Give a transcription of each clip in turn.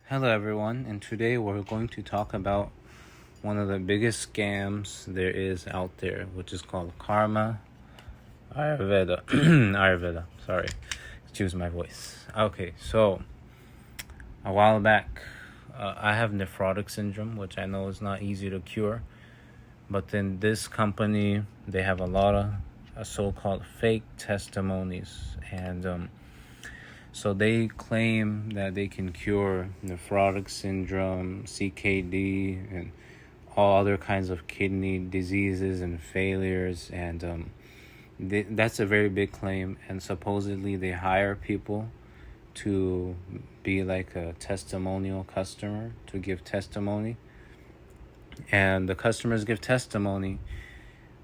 Hello, everyone, and today we're going to talk about one of the biggest scams there is out there, which is called Karma Ayurveda. Ayurveda, sorry, excuse my voice. Okay, so a while back, I have nephrotic syndrome, which I know is not easy to cure, but then this company, they have a lot of so-called fake testimonies, and so they claim that they can cure nephrotic syndrome, CKD, and all other kinds of kidney diseases and failures. And that's a very big claim. And supposedly they hire people to be like a testimonial customer to give testimony. And the customers give testimony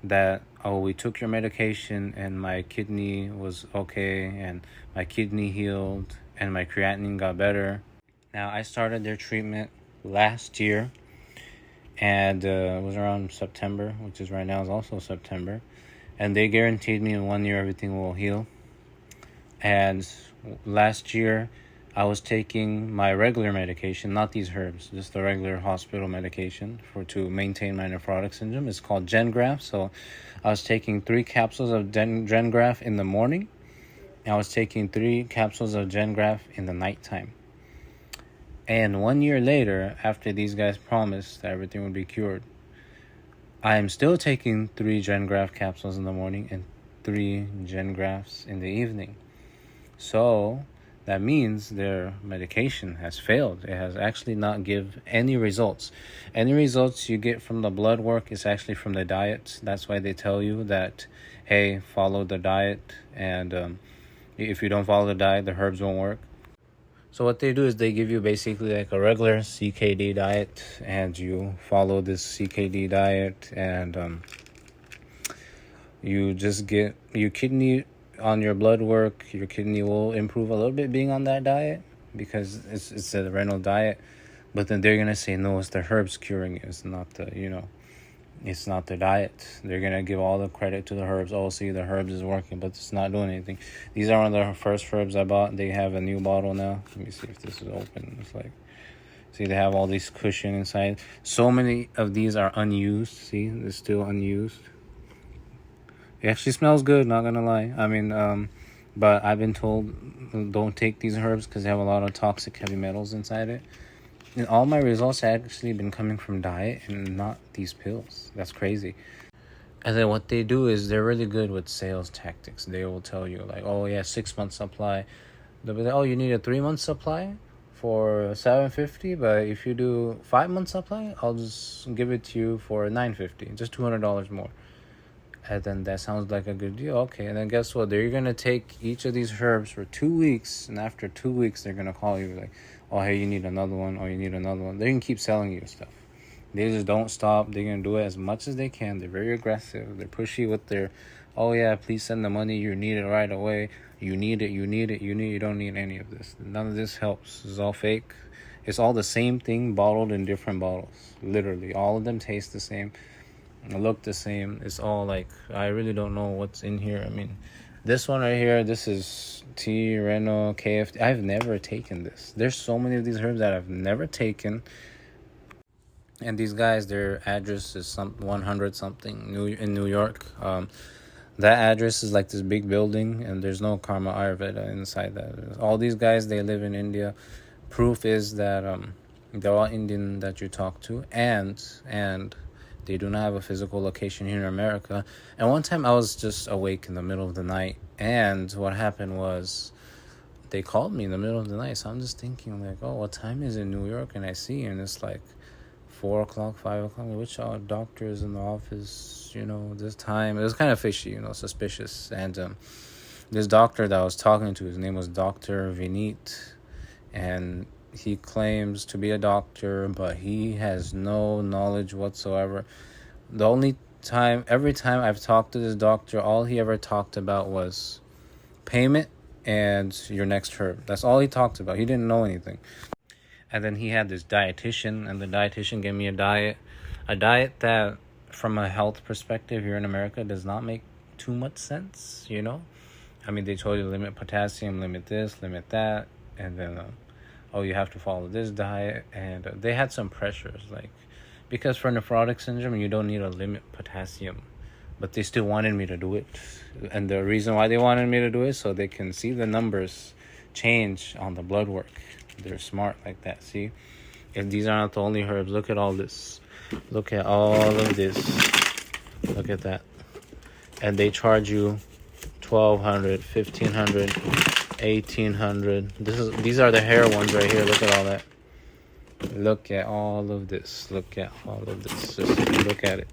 that, oh, we took your medication and my kidney was okay and my kidney healed and my creatinine got better. Now, I started their treatment last year, and it was around September, which is right now is also September, and they guaranteed me in 1 year everything will heal. And last year I was taking my regular medication, not these herbs, just the regular hospital medication to maintain my nephrotic syndrome. It's called Gengraph. So I was taking 3 capsules of Gengraph in the morning. And I was taking 3 capsules of Gengraph in the nighttime. And 1 year later, after these guys promised that everything would be cured, I am still taking 3 Gengraph capsules in the morning and 3 Gengraphs in the evening. So that means their medication has failed. It has actually not give any results. Any results you get from the blood work is actually from the diet. That's why they tell you that, hey, follow the diet. And if you don't follow the diet, the herbs won't work. So what they do is they give you basically like a regular CKD diet, and you follow this CKD diet, and you just get your kidney on your blood work. Your kidney will improve a little bit being on that diet because it's a renal diet. But then they're gonna say, no, it's the herbs curing you. It's not it's not the diet. They're gonna give all the credit to the herbs. Oh, see, the herbs is working, but it's not doing anything. These are one of the first herbs I bought. They have a new bottle now. Let me see if this is open. It's like, see, they have all these cushion inside. So many of these are unused. See, they're still unused. It actually smells good, not gonna lie. I mean, but I've been told don't take these herbs because they have a lot of toxic heavy metals inside it. And all my results have actually been coming from diet and not these pills. That's crazy. And then what they do is they're really good with sales tactics. They will tell you like, oh yeah, 6 months supply. They'll be like, oh, you need a 3 month supply for $750, but if you do 5 months supply, I'll just give it to you for $950, just $200 more. And then that sounds like a good deal. Okay, and then guess what? They're going to take each of these herbs for 2 weeks, and after 2 weeks, they're going to call you like, oh, hey, you need another one, or you need another one. They can keep selling you stuff. They just don't stop. They're going to do it as much as they can. They're very aggressive. They're pushy with their, oh, yeah, please send the money. You need it right away. You need it. You don't need any of this. None of this helps. It's all fake. It's all the same thing bottled in different bottles. Literally, all of them taste the same. Look the same. It's all like, I really don't know what's in here. I mean, this one right here, this is T, Reno, KFT. I've never taken this. There's so many of these herbs that I've never taken. And these guys, their address is 100 something in New York. That address is like this big building, and there's no Karma Ayurveda inside that. All these guys, they live in India. Proof is that they're all Indian that you talk to, and they do not have a physical location here in America. And one time I was just awake in the middle of the night, and what happened was they called me in the middle of the night. So I'm just thinking like, oh, what time is it in New York? And I see, and it's like 4 o'clock, 5 o'clock. Which doctor is in the office, this time? It was kind of fishy, suspicious. And this doctor that I was talking to, his name was Dr. Vineet, and he claims to be a doctor, but he has no knowledge whatsoever. Every time I've talked to this doctor, all he ever talked about was payment and your next herb. That's all he talked about. He didn't know anything. And then he had this dietitian, and the dietitian gave me a diet that, from a health perspective here in America, does not make too much sense, I mean, they told you limit potassium, limit this, limit that, and then oh, you have to follow this diet, and they had some pressures, like, because for nephrotic syndrome you don't need to limit potassium, but they still wanted me to do it. And the reason why they wanted me to do it, so they can see the numbers change on the blood work. They're smart like that. See, and these are not the only herbs. Look at all this. Look at all of this. Look at that. And they charge you 1,200, 1,500, 1,800. These are the hair ones right here. Look at all that. Look at all of this. Look at all of this. Just look at it.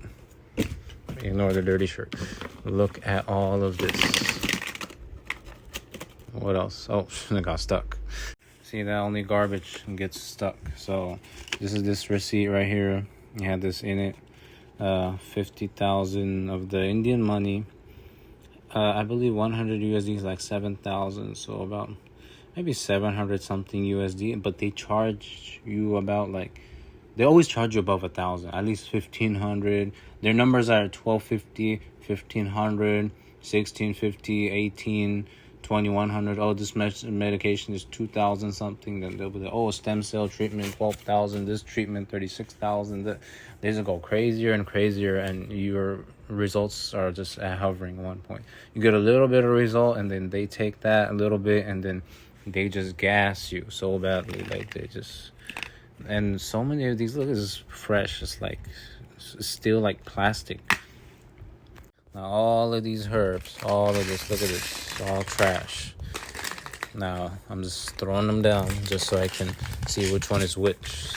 Ignore the dirty shirt. Look at all of this. What else? Oh, it got stuck. See, that only garbage gets stuck. So this is this receipt right here. You had this in it. 50,000 of the Indian money. I believe 100 USD is like 7,000. So about maybe 700 something USD. But they charge you about like, they always charge you above 1,000, at least 1,500. Their numbers are 1,250, 1,500, 1,650, 18, 2,100. Oh, this medication is 2,000 something. Then they'll be like, oh, stem cell treatment 12,000. This treatment 36,000. They just go crazier and crazier, and your results are just hovering at one point. You get a little bit of result, and then they take that a little bit, and then they just gas you so badly, like they just. And so many of these, look, is fresh. It's like, it's still like plastic. Now all of these herbs, all of this, look at this, all trash. Now I'm just throwing them down just so I can see which one is which.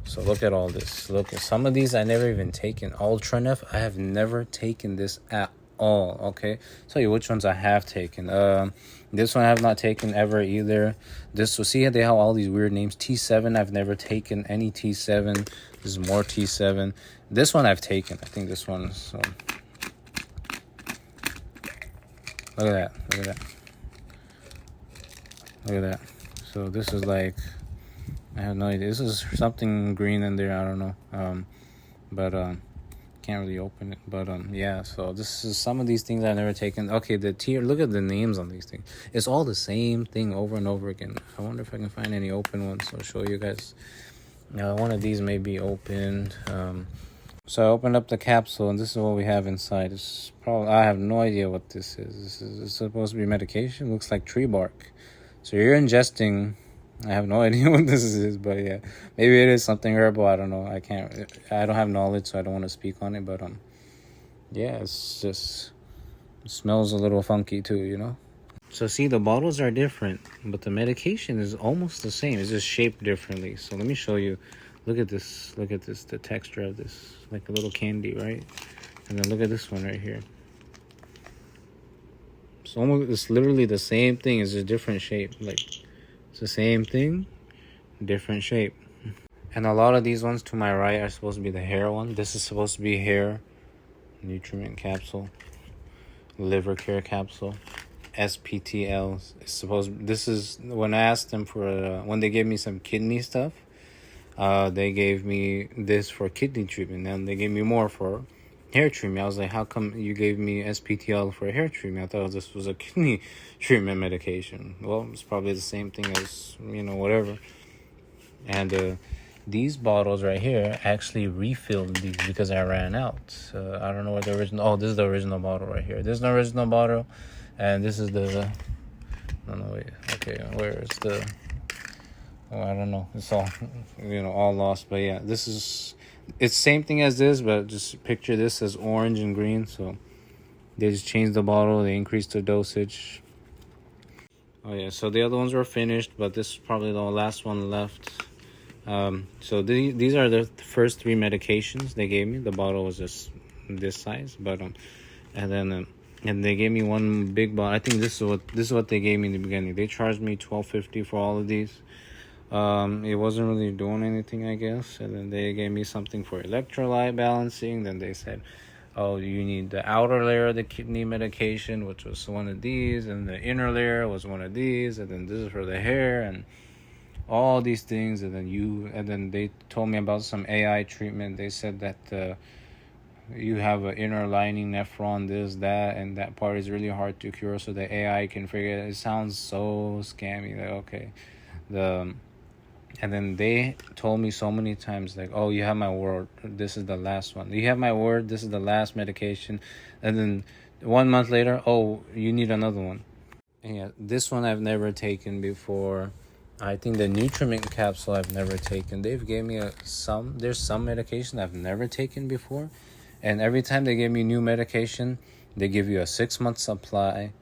So look at all this. Look at some of these I never even taken. Ultranef, I have never taken this at all. Okay, tell you which ones I have taken. This one I have not taken ever either. This, so see how they have all these weird names. T7, I've never taken any T7. This is more T7. This one I've taken. I think this one. So look at that. Look at that. Look at that. So this is like, I have no idea. This is something green in there. I don't know. But can't really open it. But yeah. So this is some of these things I've never taken. Okay, the tier. Look at the names on these things. It's all the same thing over and over again. I wonder if I can find any open ones. I'll show you guys. Now one of these may be opened. So I opened up the capsule, and this is what we have inside. It's probably, I have no idea what this is. This is supposed to be medication. Looks like tree bark. So you're ingesting. I have no idea what this is, but yeah, maybe it is something herbal. I don't know. I don't have knowledge, so I don't want to speak on it. But yeah, it's just, it smells a little funky too, you know. So see, the bottles are different, but the medication is almost the same. It's just shaped differently. So let me show you. Look at this. Look at this. The texture of this, like a little candy, right? And then look at this one right here. It's literally the same thing. It's a different shape. Like, it's the same thing, different shape. And a lot of these ones to my right are supposed to be the hair one. This is supposed to be hair nutriment capsule, liver care capsule, SPTL. This is when I asked them for when they gave me some kidney stuff. They gave me this for kidney treatment, and they gave me more for hair treatment. I was like, how come you gave me SPTL for hair treatment? I thought this was a kidney treatment medication. Well, it's probably the same thing as, whatever. And these bottles right here actually refilled these because I ran out. I don't know what the original. Oh, this is the original bottle right here. This is the original bottle, and this is the. No, wait. Okay, where is the? Oh, I don't know. It's all, all lost. But yeah, this is. It's same thing as this, but just picture this as orange and green. So they just changed the bottle. They increased the dosage. Oh yeah, so the other ones were finished, but this is probably the last one left. So these are the first three medications they gave me. The bottle was just this size, but and then and they gave me one big bottle. I think this is what they gave me in the beginning. They charged me $1,250 for all of these. It wasn't really doing anything, I guess. And then they gave me something for electrolyte balancing. Then they said, oh, you need the outer layer of the kidney medication, which was one of these, and the inner layer was one of these, and then this is for the hair, and all these things. And then they told me about some AI treatment. They said that you have an inner lining nephron, this, that, and that part is really hard to cure, so the AI can figure it. It sounds so scammy. Like, okay, The And then they told me so many times, like, oh, you have my word, this is the last one. You have my word, this is the last medication. And then 1 month later, oh, you need another one. And yeah, this one I've never taken before. I think the Nutriment capsule I've never taken. They've gave me there's some medication I've never taken before. And every time they give me new medication, they give you a 6-month supply.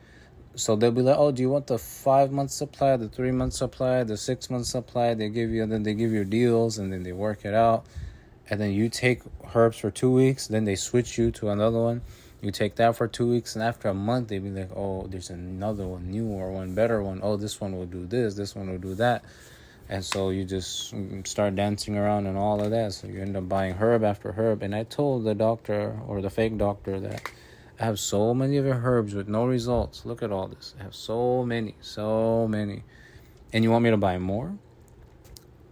So they'll be like, oh, do you want the 5-month supply, the 3-month supply, the 6-month supply? They give you, and then they give you deals, and then they work it out. And then you take herbs for 2 weeks, then they switch you to another one. You take that for 2 weeks, and after a month, they be like, oh, there's another one, newer one, better one. Oh, this one will do this one will do that. And so you just start dancing around and all of that. So you end up buying herb after herb. And I told the doctor, or the fake doctor, that I have so many of your herbs with no results. Look at all this. I have so many. And you want me to buy more?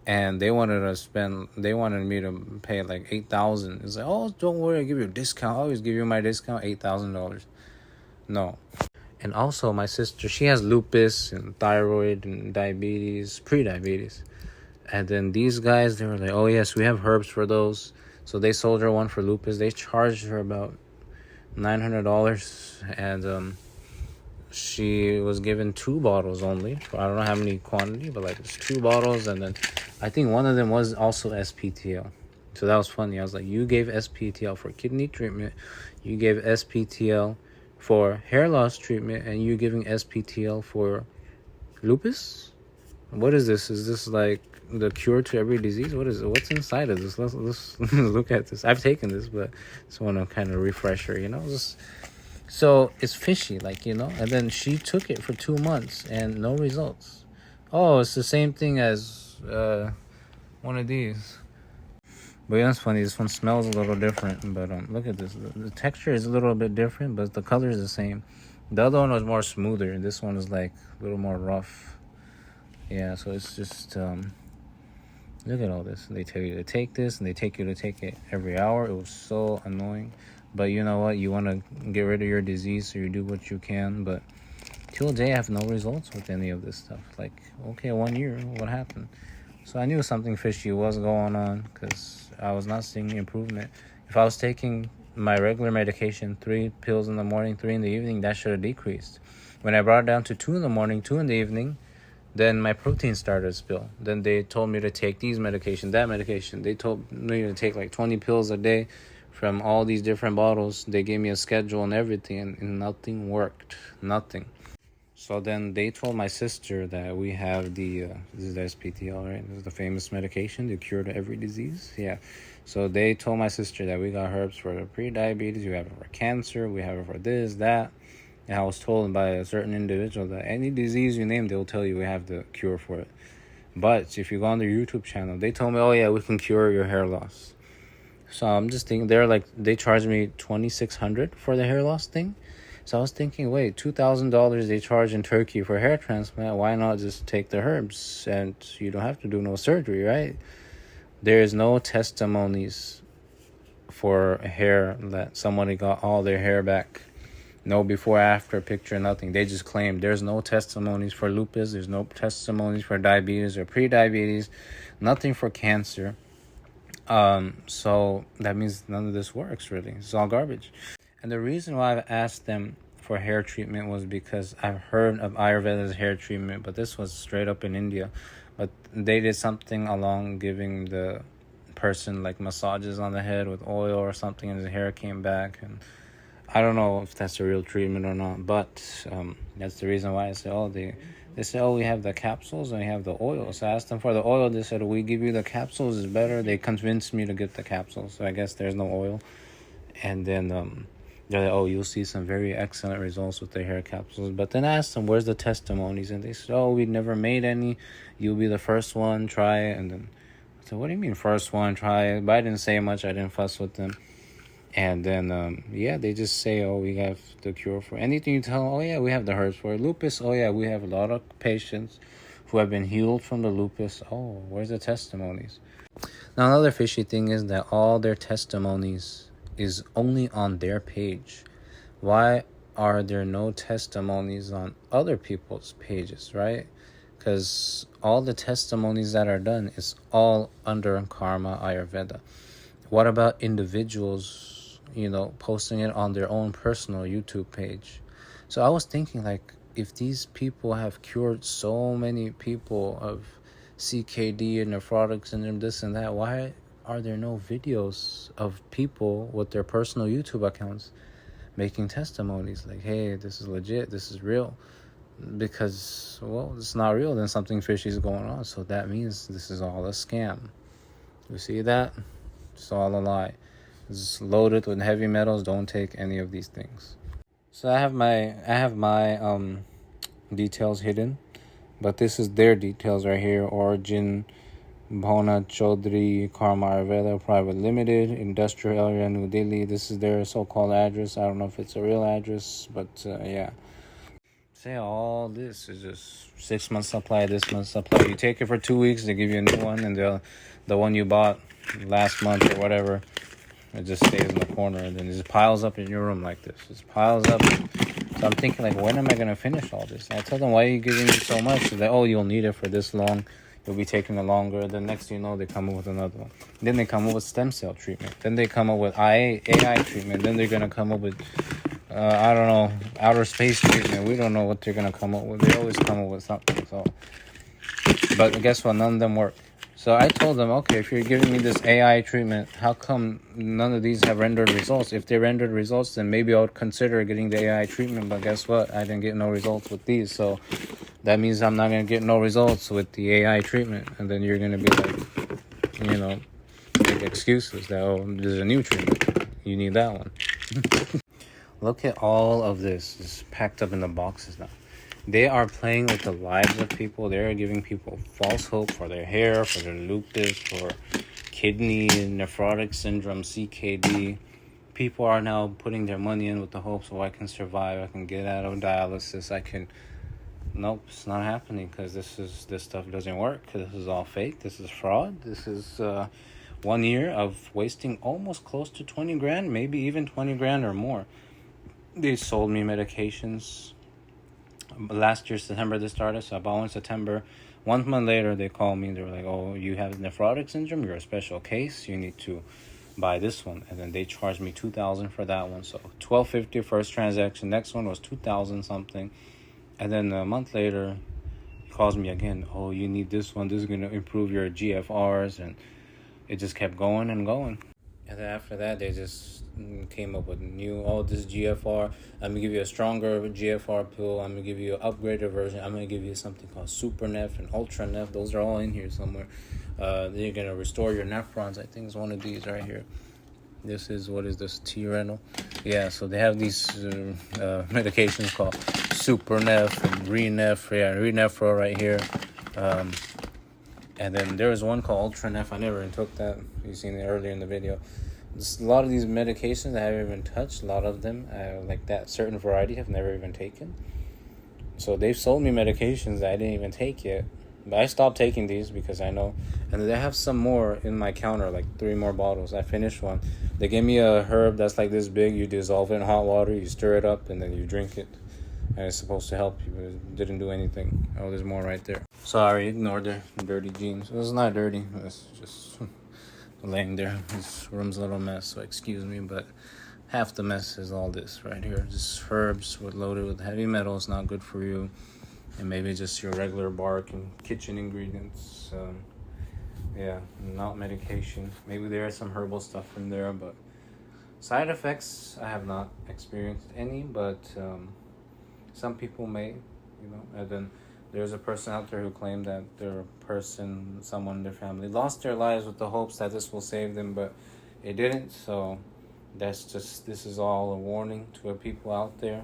And they wanted me to pay like $8,000. It's like, oh, don't worry, I'll give you a discount. I always give you my discount, $8,000. No. And also my sister, she has lupus and thyroid and diabetes, pre-diabetes. And then these guys, they were like, oh yes, we have herbs for those. So they sold her one for lupus. They charged her about $900, and she was given 2 bottles only. I don't know how many quantity, but like it's 2 bottles. And then I think one of them was also SPTL. So that was funny. I was like, you gave SPTL for kidney treatment, you gave SPTL for hair loss treatment, and you're giving SPTL for lupus? What is this? Is this like the cure to every disease? What is it? What's inside of this? Let's look at this. I've taken this, but just want to kind of refresher, so it's fishy, and then she took it for 2 months and no results. Oh, it's the same thing as one of these. But yeah, it's funny. This one smells a little different, but look at this. The texture is a little bit different, but the color is the same. The other one was more smoother, and this one is like a little more rough. Yeah, so it's just look at all this. They tell you to take this, and they take you to take it every hour. It was so annoying. But you know what? You want to get rid of your disease, so you do what you can. But till today, I have no results with any of this stuff. Like, okay, 1 year, what happened? So I knew something fishy was going on because I was not seeing improvement. If I was taking my regular medication, 3 pills in the morning, 3 in the evening, that should have decreased. When I brought it down to 2 in the morning, 2 in the evening, then my protein started to spill. Then they told me to take these medication, that medication. They told me to take like 20 pills a day from all these different bottles. They gave me a schedule and everything, and nothing worked. Nothing. So then they told my sister that we have this is the SPTL, right? This is the famous medication, the cure to every disease. Yeah. So they told my sister that we got herbs for pre-diabetes, we have it for cancer, we have it for this, that. And I was told by a certain individual that any disease you name, they'll tell you we have the cure for it. But if you go on their YouTube channel, they told me, oh yeah, we can cure your hair loss. So I'm just thinking, they charged me $2,600 for the hair loss thing. So I was thinking, wait, $2,000 they charge in Turkey for hair transplant. Why not just take the herbs and you don't have to do no surgery, right? There is no testimonies for hair that somebody got all their hair back. No before after picture, nothing. They just claim there's no testimonies for lupus. There's no testimonies for diabetes or pre-diabetes. Nothing for cancer. So that means none of this works, really. It's all garbage. And the reason why I've asked them for hair treatment was because I've heard of Ayurveda's hair treatment, but this was straight up in India. But they did something along giving the person like massages on the head with oil or something, and his hair came back. And I don't know if that's a real treatment or not, but that's the reason why I said, they said, oh, we have the capsules and we have the oil. So I asked them for the oil. They said, we give you the capsules, is better. They convinced me to get the capsules. So I guess there's no oil. And then they're like, oh, you'll see some very excellent results with the hair capsules. But then I asked them, where's the testimonies? And they said, oh, we never made any. You'll be the first one, try it. And then I said, what do you mean first one, try it? But I didn't say much. I didn't fuss with them. And then, they just say, oh, we have the cure for anything you tell them. Oh, yeah, we have the herbs for lupus. Oh, yeah, we have a lot of patients who have been healed from the lupus. Oh, where's the testimonies? Now, another fishy thing is that all their testimonies is only on their page. Why are there no testimonies on other people's pages, right? because all the testimonies that are done is all under Karma Ayurveda. What about individuals, posting it on their own personal YouTube page? So I was thinking, like, if these people have cured so many people of CKD and nephrotic syndrome, this and that, why are there no videos of people with their personal YouTube accounts making testimonies like, hey, this is legit, this is real? Because, well, it's not real, then something fishy is going on. So that means this is all a scam. You see that? It's all a lie. It's loaded with heavy metals. Don't take any of these things. So I have my details hidden, but this is their details right here. Origin, Bhona Chaudhary, Karma Ayurveda Private Limited, Industrial Area, New Delhi. This is their so-called address. I don't know if it's a real address, but yeah. Say all this is just 6 months supply, this month's supply. You take it for 2 weeks, they give you a new one, and the one you bought last month or whatever, it just stays in the corner, and then it just piles up in your room like this. It just piles up. So I'm thinking, like, when am I going to finish all this? I tell them, why are you giving me so much? They're like, oh, you'll need it for this long. You'll be taking it longer. The next thing you know, they come up with another one. Then they come up with stem cell treatment. Then they come up with AI treatment. Then they're going to come up with, I don't know, outer space treatment. We don't know what they're going to come up with. They always come up with something. So, but guess what? None of them work. So I told them, okay, if you're giving me this AI treatment, how come none of these have rendered results? If they rendered results, then maybe I would consider getting the AI treatment. But guess what? I didn't get no results with these. So that means I'm not going to get no results with the AI treatment. And then you're going to be like, make excuses that, oh, there's a new treatment. You need that one. Look at all of this. It's packed up in the boxes now. They are playing with the lives of people. They are giving people false hope for their hair, for their lupus, for kidney, nephrotic syndrome, CKD. People are now putting their money in with the hopes, I can survive, I can get out of dialysis, Nope, it's not happening, because this stuff doesn't work. This is all fake. This is fraud. This is 1 year of wasting almost close to 20 grand, maybe even 20 grand or more. They sold me medications. Last year, September, this started, so I bought one in September. 1 month later, they called me. They were like, oh, you have nephrotic syndrome. You're a special case. You need to buy this one. And then they charged me $2,000 for that one. So $1,250 first transaction. Next one was $2,000 something. And then a month later, he calls me again. Oh, you need this one. This is going to improve your GFRs. And it just kept going and going. And then after that, they just came up with this GFR. I'm going to give you a stronger GFR pill. I'm going to give you an upgraded version. I'm going to give you something called Super Neph and Ultra Neph. Those are all in here somewhere. They're going to restore your nephrons. I think it's one of these right here. This is, what is this, T-Renal? Yeah, so they have these medications called Super Neph and Renepro right here. And then there was one called Ultra Neph. I never even took that. You've seen it earlier in the video. A lot of these medications I haven't even touched. A lot of them, like that certain variety, have never even taken. So they've sold me medications that I didn't even take yet. But I stopped taking these because I know. And they have some more in my counter, like 3 more bottles. I finished one. They gave me a herb that's like this big. You dissolve it in hot water, you stir it up, and then you drink it. And it's supposed to help you, but it didn't do anything. Oh, there's more right there. Sorry, ignore the dirty jeans. It's not dirty. It's just laying there. This room's a little mess, so excuse me, but half the mess is all this right here. Just herbs loaded with heavy metals, not good for you. And maybe just your regular bark and kitchen ingredients. Yeah, not medication. Maybe there is some herbal stuff in there, but side effects, I have not experienced any, but some people may, and then there's a person out there who claimed that someone in their family lost their lives with the hopes that this will save them, but it didn't. So this is all a warning to the people out there.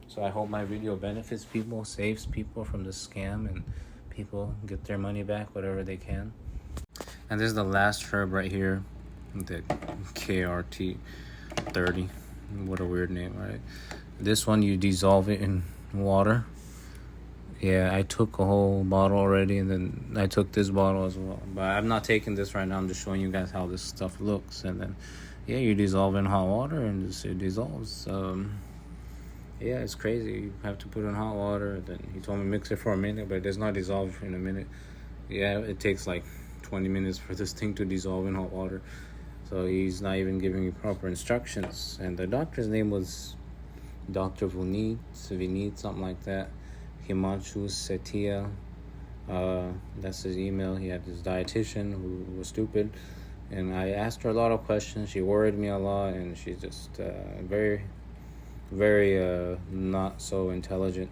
So I hope my video benefits people, saves people from the scam, and people get their money back, whatever they can. And this is the last herb right here, the KRT 30. What a weird name, right? This one, you dissolve it in water. Yeah, I took a whole bottle already, and then I took this bottle as well. But I'm not taking this right now. I'm just showing you guys how this stuff looks. And then, yeah, you dissolve in hot water, and it dissolves. Yeah, it's crazy. You have to put it in hot water. Then he told me mix it for a minute, but it does not dissolve in a minute. Yeah, it takes like 20 minutes for this thing to dissolve in hot water. So he's not even giving you proper instructions. And the doctor's name was Dr. Vineet, something like that. Himanshu Setia. That's his email. He had this dietitian who was stupid. And I asked her a lot of questions. She worried me a lot, and she's just very, very not so intelligent.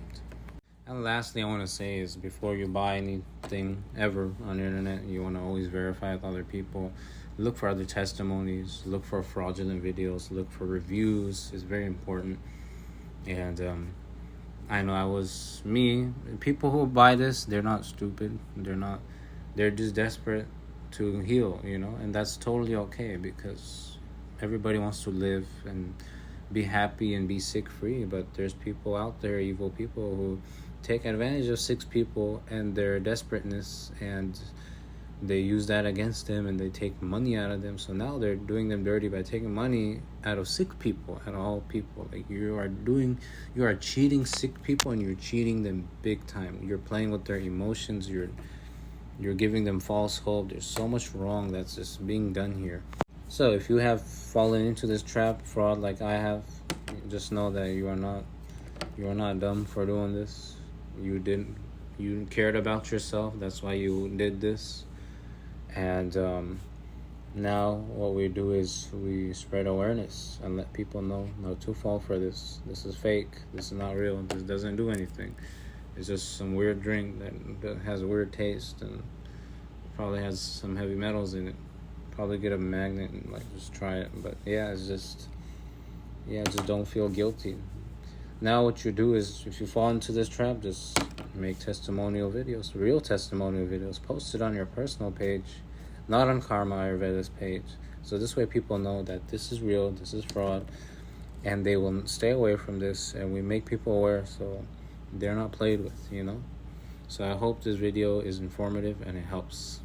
And lastly, I want to say is before you buy anything ever on the internet, you want to always verify with other people. Look for other testimonies. Look for fraudulent videos. Look for reviews. It's very important. And I know I was me. People who buy this, they're not stupid. They're just desperate to heal, and that's totally okay because everybody wants to live and be happy and be sick free. But there's people out there, evil people, who take advantage of sick people and their desperateness, and they use that against them, and they take money out of them. So now they're doing them dirty by taking money out of sick people, out of all people. Like you are cheating sick people, and you're cheating them big time. You're playing with their emotions. You're giving them false hope. There's so much wrong that's just being done here. So if you have fallen into this trap, fraud, like I have, just know that you are not dumb for doing this. You cared about yourself. That's why you did this. And now what we do is we spread awareness and let people know not to fall for this. This is fake. This is not real. This doesn't do anything. It's just some weird drink that has a weird taste and probably has some heavy metals in it. Probably get a magnet and just try it. But just don't feel guilty. Now what you do is, if you fall into this trap, just make testimonial videos, real testimonial videos. Post it on your personal page, not on Karma Ayurveda's page. So this way people know that this is real, this is fraud, and they will stay away from this, and we make people aware so they're not played with, So I hope this video is informative and it helps.